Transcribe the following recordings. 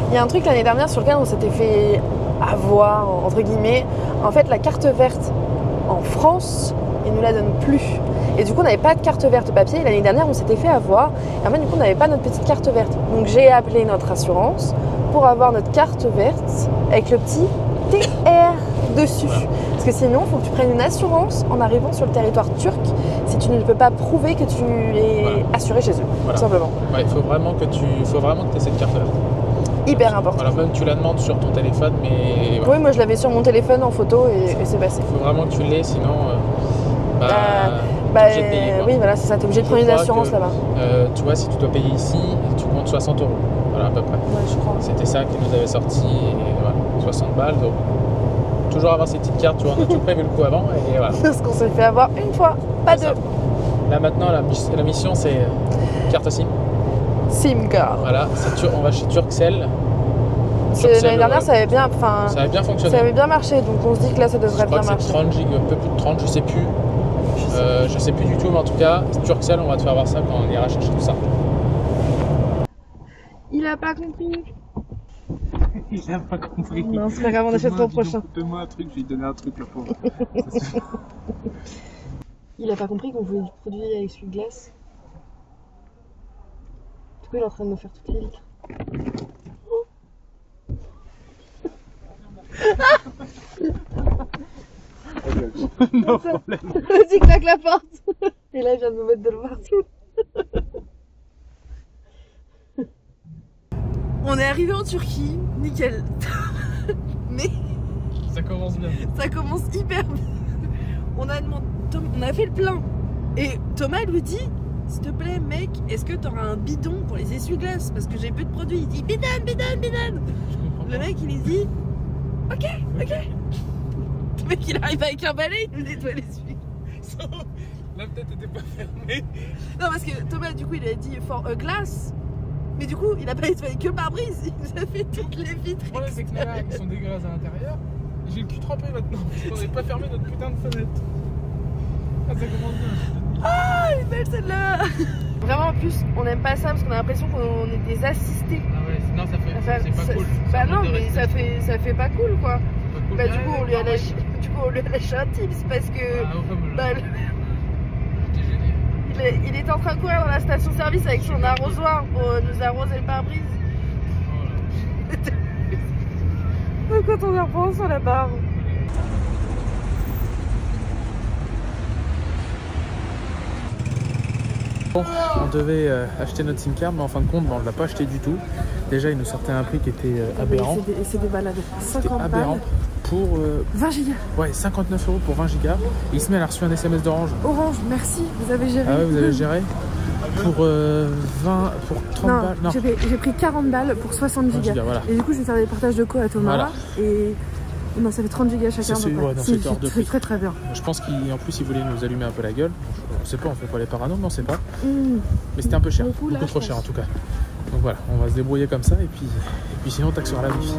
Il y a un truc l'année dernière sur lequel on s'était fait avoir, entre guillemets. En fait, la carte verte en France, ils ne nous la donnent plus. Et du coup, on n'avait pas de carte verte papier. L'année dernière, on s'était fait avoir. Et en fait, du coup, on n'avait pas notre petite carte verte. Donc, j'ai appelé notre assurance pour avoir notre carte verte avec le petit TR dessus. Parce que sinon, il faut que tu prennes une assurance en arrivant sur le territoire turc si tu ne peux pas prouver que tu es assuré chez eux, tout simplement. Ouais, il faut vraiment que tu aies cette carte verte. Hyper important. Voilà, même tu la demandes sur ton téléphone, mais... Voilà. Oui, moi je l'avais sur mon téléphone en photo et c'est passé. Il faut vraiment que tu l'aies, sinon... t'es obligé de payer, oui, voilà, c'est ça, t'es obligé de prendre une assurance là-bas. Tu vois, si tu dois payer ici, tu comptes 60 €. Voilà, à peu près. Ouais, je crois. C'était ça qui nous avait sorti, et voilà, 60 balles. Donc, toujours avoir ces petites cartes, tu vois, on a tout prévu le coup avant, et voilà. Parce qu'on s'est fait avoir une fois, pas deux. Là maintenant, la mission, c'est carte SIM. SIM card. Voilà, on va chez Turkcell. L'année dernière, ça avait bien fonctionné. Ça avait bien marché, donc on se dit que là, ça devrait bien marcher. Je crois que c'est 30 gigs, un peu plus de 30, je sais plus. Je sais plus du tout, mais en tout cas, Turkcell, on va te faire voir ça quand on ira chercher tout ça. Il a pas compris. Il a pas compris. Non, c'est pas grave, on achètera au prochain. Donne-moi un truc, je vais lui donner un truc, le pauvre. Il a pas compris qu'on voulait du produit avec essuie-glace. Du coup, il est en train de me faire toutes les vitres. No problème. Vas-y, claque la porte. Et là, il vient de me mettre de l'eau partout. On est arrivé en Turquie, nickel. Mais ça commence bien. Ça commence hyper bien. On a fait le plein. Et Thomas lui dit, s'il te plaît mec, est-ce que tu auras un bidon pour les essuie-glaces? Parce que j'ai peu de produits. Il dit bidon. Le mec il lui dit ok. Le mec il arrive avec un balai, il nous nettoie l'essuie. La tête était pas fermée. Non parce que Thomas du coup il a dit for a glass. Mais du coup il a pas nettoyé que le pare-brise, il nous a fait toutes les vitres. Le problème c'est que là ils sont dégueulasses à l'intérieur. J'ai le cul trempé maintenant parce qu'on n'avait pas fermé notre putain de fenêtre. Ah ça commence bien. Ah elle est belle celle-là. Vraiment en plus on n'aime pas ça parce qu'on a l'impression qu'on est des assistés. Ah ouais, non ça fait c'est pas cool. Bah non mais ça fait pas cool quoi. Cool. Bah du coup on lui a lâché un tips parce que il est en train de courir dans la station service avec son arrosoir pour nous arroser le pare-brise. Oh quand on y repense sur la barre. Bon, on devait acheter notre SIM card, mais en fin de compte, on ne l'a pas acheté du tout. Déjà, il nous sortait un prix qui était aberrant. C'est des balades. 50 aberrant. Pour 20 gigas. Ouais, 59 € pour 20 gigas. Et Ismaël a reçu un SMS d'Orange. Orange, merci, vous avez géré. Ah ouais, vous avez géré. Pour 30 balles. Non, j'ai pris 40 balles pour 60 gigas. Voilà. Et du coup, je vais faire des partages de co à Thomas. Voilà. Et non, ça fait 30 gigas chacun. C'est très bien. Je pense qu'en plus, il voulait nous allumer un peu la gueule. On sait pas, on fait pas les parano, mais on sait pas. Mais c'était un peu cher, beaucoup trop cher en tout cas. Donc voilà, on va se débrouiller comme ça et puis sinon, taxe sur la wifi.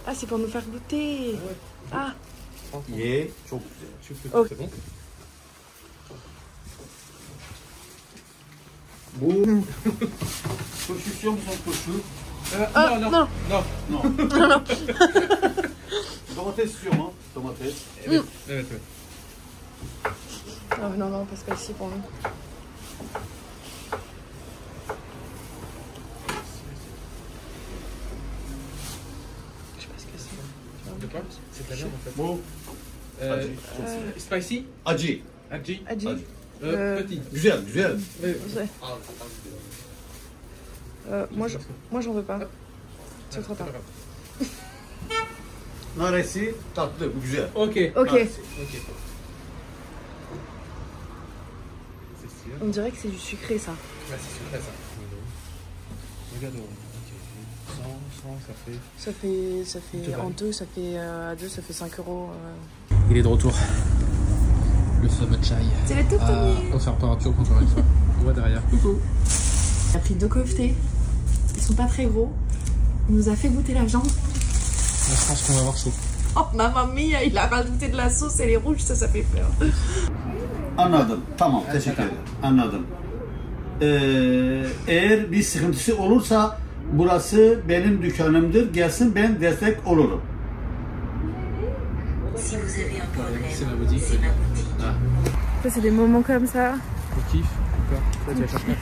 Ah, c'est pour nous faire goûter. Ouais. Ah. 예, bon. Bon. Je suis sûr qu'ils sont trop chauds. Non. Tomate sûrement. Tomate. Non, on passe pas ici pour nous. C'est de la viande en fait. Bon. Spicy? Acı. Petit. Güzel. Moi j'en veux pas. C'est trop tard. Naresi tatlı, bu güzel. Ok. On dirait que c'est du sucré ça. Ouais, c'est sucré ça. Regarde. Ok. 100. francs, Ça fait en deux, ça fait à deux, ça fait 5 euros. Il est de retour. Le fameux chai. C'est la toute offert par Arthur encore une fois. On voit derrière. Coucou. On a pris 2 koftés. Ils sont pas très gros. Il nous a fait goûter la viande. Je pense qu'on va avoir chaud. Oh mamma mia, il a rajouté de la sauce, elle est rouge, ça fait peur. Anladım. Tamam. Teşekkür ederim. Anladım. Eğer bir sıkıntısı olursa burası benim dükkanımdır. Gelsin ben destek olurum. Si vous avez un problème, C'est ma boutique. c'est ma boutique. Ah, Ça, c'est des moments comme ça. on kiffe. Là, tu vas chercher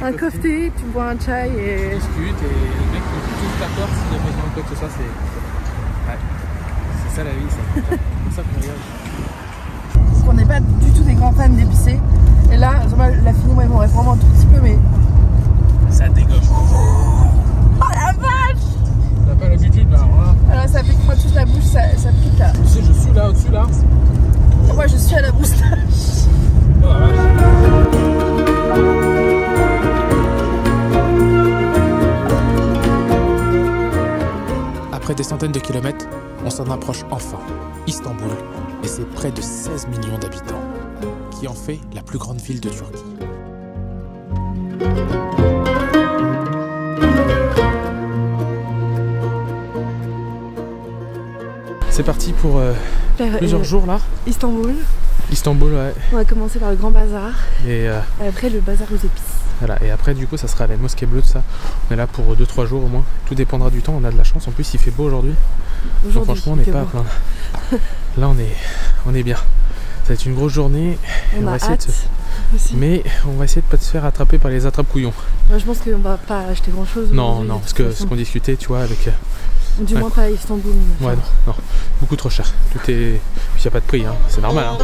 Un kofté, tu bois un chai et. discute et le mec peut tout d'accord s'il a besoin de quoi que ce soit. C'est ça la vie, ça. C'est pour ça qu'on regarde. Parce qu'on n'est pas du tout des grands fans d'épicé. Et là, la fille, moi, il m'aurait vraiment un tout petit peu, mais. Ça dégage. Oh la vache! T'as pas l'habitude là, voilà. Alors, ça pique moi toute la bouche, ça pique là. Tu sais, je suis là, au-dessus là. Moi, je suis à la moustache. Oh la vache. Après des centaines de kilomètres, on s'en approche enfin. Istanbul, et c'est près de 16 millions d'habitants, qui en fait la plus grande ville de Turquie. C'est parti pour plusieurs jours là. Istanbul. Istanbul, ouais. On va commencer par le Grand Bazar. Et Après, le bazar aux épices. voilà. Et après, du coup, ça sera la mosquée bleue, tout ça. On est là pour 2-3 jours au moins. Tout dépendra du temps. On a de la chance. En plus, il fait beau aujourd'hui. Donc, franchement, on n'est pas à plaindre. Là, on est bien. Ça va être une grosse journée. On a essayer hâte aussi. Mais on va essayer de pas se faire attraper par les attrape-couillons. Moi, je pense qu'on va pas acheter grand chose. Non, non, parce que ce qu'on discutait, tu vois, avec. Du moins pas à Istanbul. Ouais, non, beaucoup trop cher. Tout est. Puis il n'y a pas de prix, hein. C'est normal. Hein.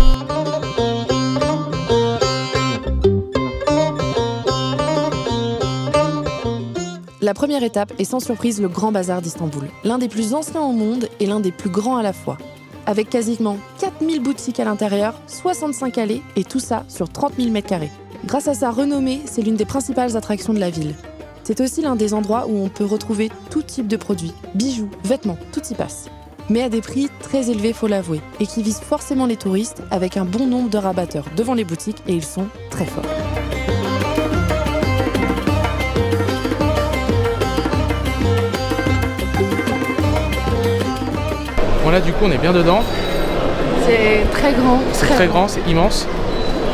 La première étape est sans surprise le Grand Bazar d'Istanbul, l'un des plus anciens au monde et l'un des plus grands à la fois. Avec quasiment 4000 boutiques à l'intérieur, 65 allées et tout ça sur 30 000 m². Grâce à sa renommée, c'est l'une des principales attractions de la ville. C'est aussi l'un des endroits où on peut retrouver tout type de produits, bijoux, vêtements, tout y passe. Mais à des prix très élevés, faut l'avouer, et qui visent forcément les touristes avec un bon nombre de rabatteurs devant les boutiques et ils sont très forts. Bon là, du coup, on est bien dedans. C'est très grand. C'est très grand, c'est immense.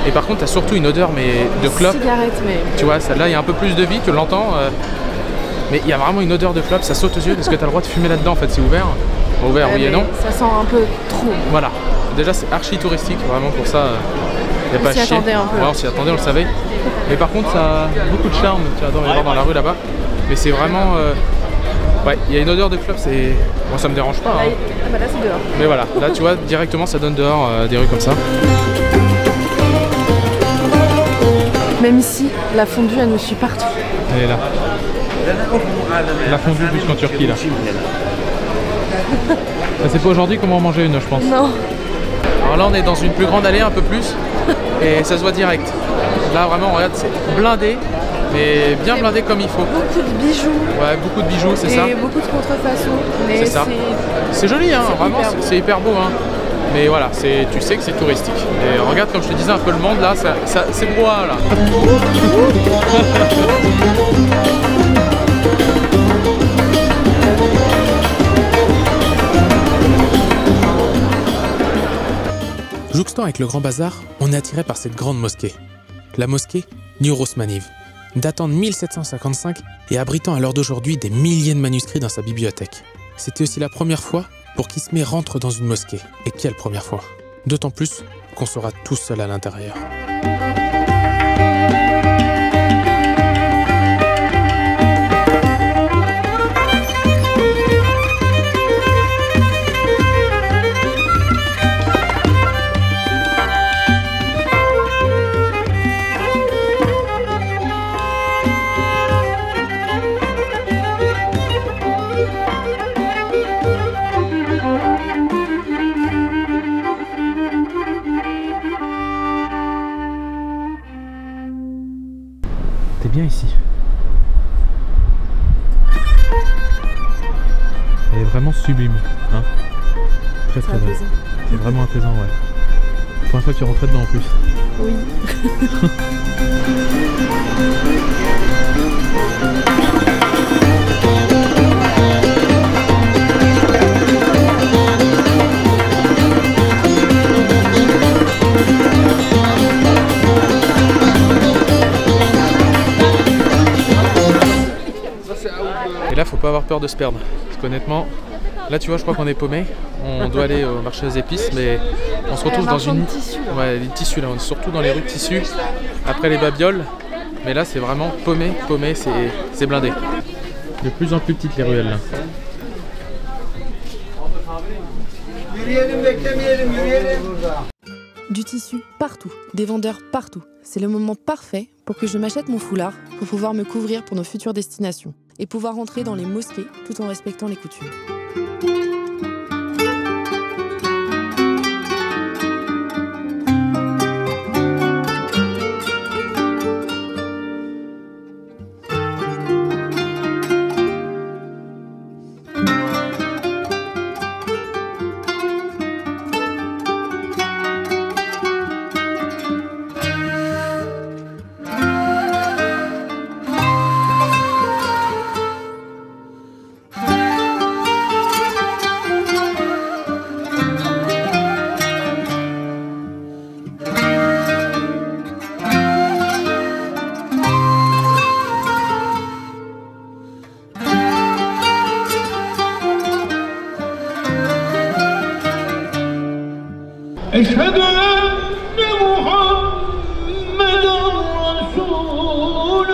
Et par contre, t'as surtout une odeur mais de clope. Cigarette, mais. Tu vois, celle-là, il y a un peu plus de vie, tu l'entends. Mais il y a vraiment une odeur de clope, ça saute aux yeux parce que t'as le droit de fumer là-dedans en fait, c'est ouvert. Ouvert, oui et non. Ça sent un peu trop. Voilà. Déjà, c'est archi touristique, vraiment pour ça. Il n'y a pas à chier. Un peu. Ouais, on s'y attendait, on le savait. Mais par contre, ça a beaucoup de charme. Tu adores les voir dans la rue là-bas. Mais c'est vraiment. Ouais, il y a une odeur de clope, c'est. Moi, ça me dérange pas. Hein. Là, c'est dehors. Mais voilà, là, tu vois, directement, ça donne dehors des rues comme ça. Même ici, la fondue, elle nous suit partout. Elle est là. La fondue jusqu'en Turquie, là. C'est pas aujourd'hui qu'on va en manger une, je pense. Non. Alors là, on est dans une plus grande allée, un peu plus. Et ça se voit direct. Là, vraiment, regarde, c'est blindé. Mais bien blindé comme il faut. Beaucoup de bijoux. Ouais, beaucoup de bijoux, c'est ça. Et beaucoup de contrefaçons. C'est ça. C'est joli, hein, vraiment, c'est hyper beau. Hein. Mais voilà, tu sais que c'est touristique. Et regarde, comme je te disais, un peu le monde là, c'est brouhaha là. Jouxtant avec le Grand Bazar, on est attiré par cette grande mosquée. La mosquée Nur Osmaniye, datant de 1755 et abritant à l'heure d'aujourd'hui des milliers de manuscrits dans sa bibliothèque. C'était aussi la première fois pour qu'Ismé rentre dans une mosquée. Et quelle première fois! D'autant plus qu'on sera tout seul à l'intérieur. vraiment sublime. Hein, très très belle. C'est vraiment apaisant, ouais. Pour une fois que tu rentrais dedans en plus. Oui. Et là, faut pas avoir peur de se perdre. Parce qu'honnêtement, là, tu vois, je crois qu'on est paumé. On doit aller au marché aux épices, mais on se retrouve dans une. Ouais, les tissus là, on est surtout dans les rues de tissus. Après les babioles, mais là, c'est vraiment paumé, c'est blindé. De plus en plus petites les ruelles là. Du tissu partout, des vendeurs partout. C'est le moment parfait pour que je m'achète mon foulard pour pouvoir me couvrir pour nos futures destinations et pouvoir entrer dans les mosquées tout en respectant les coutumes. أشهد أن محمدًا رسول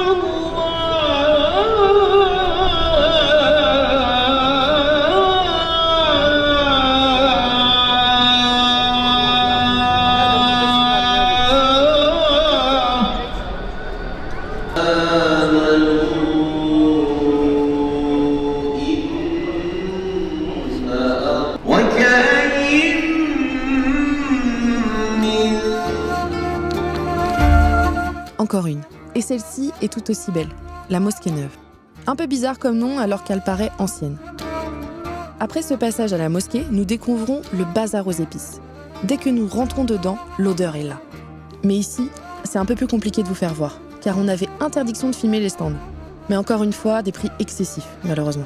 Encore une. Et celle-ci est tout aussi belle, la mosquée neuve. Un peu bizarre comme nom alors qu'elle paraît ancienne. Après ce passage à la mosquée, nous découvrons le bazar aux épices. Dès que nous rentrons dedans, l'odeur est là. Mais ici, c'est un peu plus compliqué de vous faire voir, car on avait interdiction de filmer les stands. Mais encore une fois, des prix excessifs, malheureusement.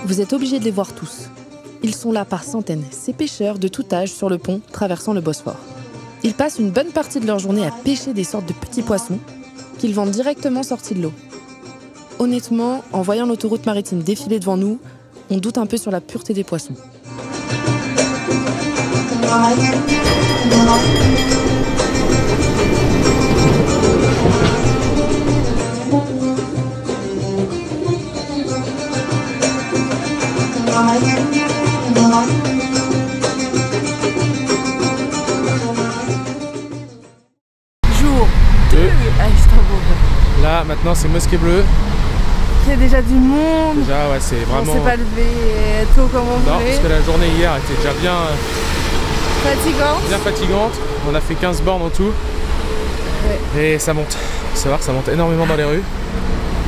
Vous êtes obligés de les voir tous. Ils sont là par centaines, ces pêcheurs de tout âge sur le pont traversant le Bosphore. Ils passent une bonne partie de leur journée à pêcher des sortes de petits poissons qu'ils vendent directement sortis de l'eau. Honnêtement, en voyant l'autoroute maritime défiler devant nous, on doute un peu sur la pureté des poissons. Jour 2 à Istanbul. Là, maintenant, c'est Mosquée Bleue. Il y a déjà du monde. Déjà, ouais, c'est vraiment. On s'est pas levé tôt comme on Non, voulait. parce que la journée hier était déjà bien Fatigante. fatigante. On a fait 15 bornes en tout. Ouais. Et ça monte. Faut savoir que ça monte énormément dans les rues.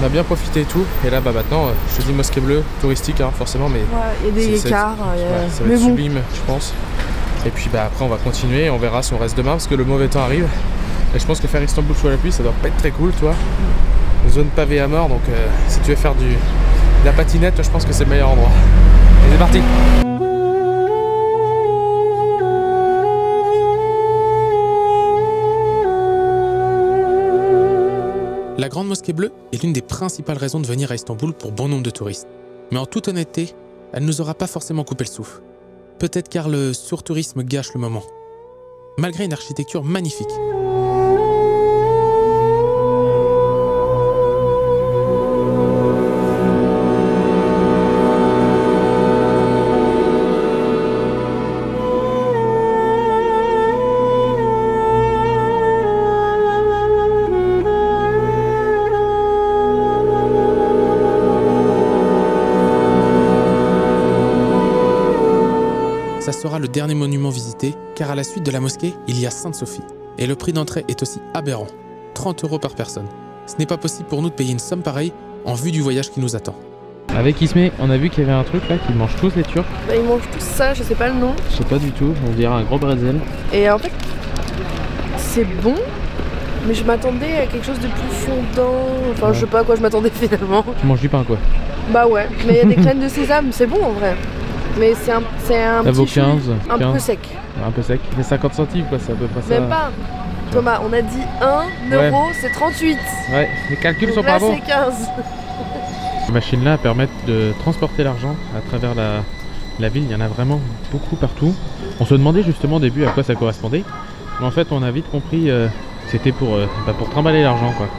On a bien profité et tout. Et là, bah maintenant, je te dis Mosquée Bleue, touristique, hein, forcément, mais. Ouais, il y a des écarts. Ouais, ça va Mais être bon. sublime, je pense. Et puis bah après, on va continuer. On verra si on reste demain parce que le mauvais temps arrive. Et je pense que faire Istanbul sous la pluie, ça doit pas être très cool, toi. Zone pavée à mort, donc si tu veux faire de la patinette, je pense que c'est le meilleur endroit. Et c'est parti! La Grande Mosquée Bleue est l'une des principales raisons de venir à Istanbul pour bon nombre de touristes. Mais en toute honnêteté, elle ne nous aura pas forcément coupé le souffle. Peut-être car le surtourisme gâche le moment. Malgré une architecture magnifique. sera le dernier monument visité, car à la suite de la mosquée, il y a Sainte-Sophie. Et le prix d'entrée est aussi aberrant, 30 € par personne. Ce n'est pas possible pour nous de payer une somme pareille en vue du voyage qui nous attend. Avec Ismé, on a vu qu'il y avait un truc là qu'ils mangent tous les Turcs. Bah, ils mangent tous ça, je sais pas le nom. Je sais pas du tout, on dirait un gros bretzel. Et en fait, c'est bon, mais je m'attendais à quelque chose de plus fondant. Enfin, ouais. Je sais pas à quoi je m'attendais finalement. Tu manges du pain quoi? Bah ouais, mais il y a des graines de sésame, c'est bon en vrai. Mais c'est un petit chou, 15, un peu sec. Un peu sec. Mais 50 centimes quoi, c'est à peu près ça. Même pas. Thomas, on a dit 1 euro, c'est 38. Ouais, les calculs donc sont là, pas bons. c'est 15. Ces machines-là permettent de transporter l'argent à travers la ville. Il y en a vraiment beaucoup partout. On se demandait justement au début à quoi ça correspondait. Mais en fait, on a vite compris que c'était pour trimballer l'argent quoi.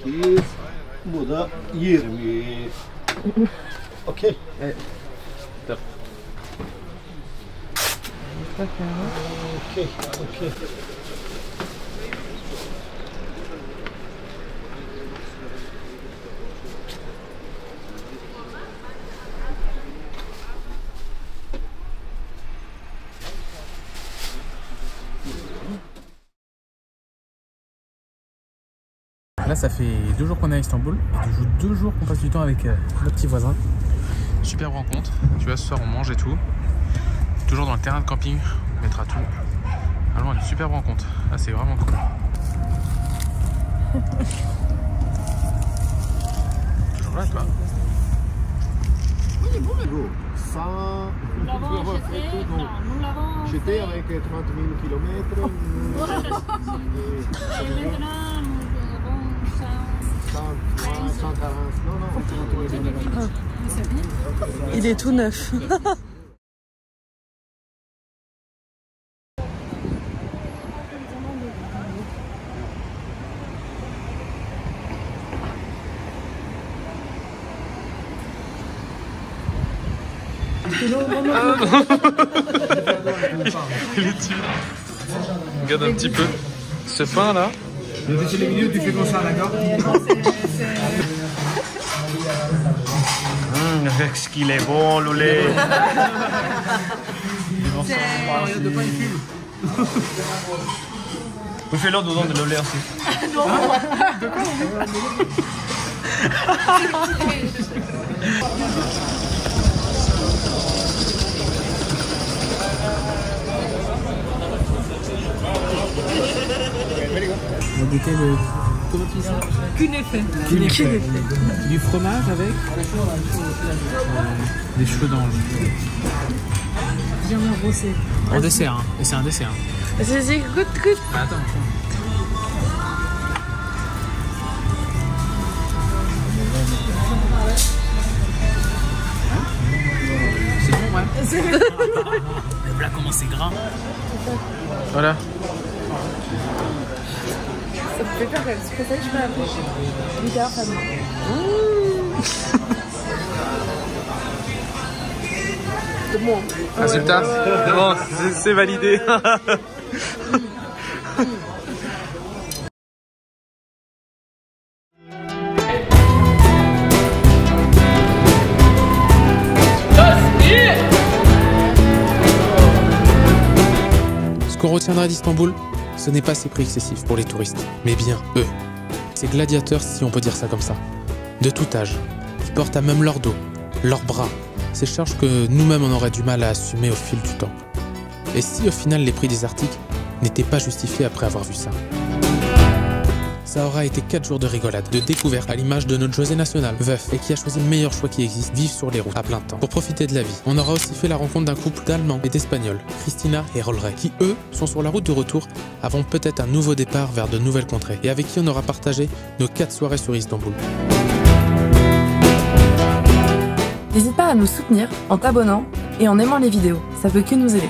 18, bu da 20. Okey. Evet. Tamam. Okey, okey. Là ça fait 2 jours qu'on est à Istanbul et 2 jours qu'on passe du temps avec nos petits voisins. Superbe rencontre, tu vois ce soir on mange et tout. Toujours dans le terrain de camping, on mettra tout. Vraiment une superbe rencontre, là c'est vraiment cool. Toujours là toi? Oui il est bon le Gros, ça... Nous l'avons acheté, non, nous l'avons J'étais avec 30 000 km. et maintenant nous avons 140, non, 30 000 km. Il est tout neuf. Il est tué. Regarde un petit peu ce pain là. C'est les vidéos, tu fais comme ça, d'accord? Qu'est-ce qu'il est bon, le lait. Oui, fais-leur dedans de le lait aussi. non. On va goûter le... Comment tu dis ça? Kunefe. Du fromage avec des cheveux d'ange. Bien brossé. En dessert, hein. Et c'est un dessert. Vas-y, goûte. Ah, attends. C'est bon, ouais. Voilà comment c'est gras. Voilà. Ça me fait peur quand même, c'est pour ça que je fais un peu bizarre, ça me... C'est bon. Résultat, c'est bon, c'est validé. Ce qu'on retiendra d'Istanbul, ce n'est pas ces prix excessifs pour les touristes, mais bien eux. Ces gladiateurs, si on peut dire ça comme ça, de tout âge, qui portent à même leur dos, leurs bras, ces charges que nous-mêmes on aurait du mal à assumer au fil du temps. Et si au final les prix des articles n'étaient pas justifiés après avoir vu ça? Ça aura été 4 jours de rigolade, de découverte à l'image de notre José national, veuf, et qui a choisi le meilleur choix qui existe, vivre sur les routes à plein temps, pour profiter de la vie. On aura aussi fait la rencontre d'un couple d'Allemands et d'Espagnols, Christina et Rolrey, qui eux sont sur la route de retour avant peut-être un nouveau départ vers de nouvelles contrées, et avec qui on aura partagé nos 4 soirées sur Istanbul. N'hésite pas à nous soutenir en t'abonnant et en aimant les vidéos, ça peut que nous aider.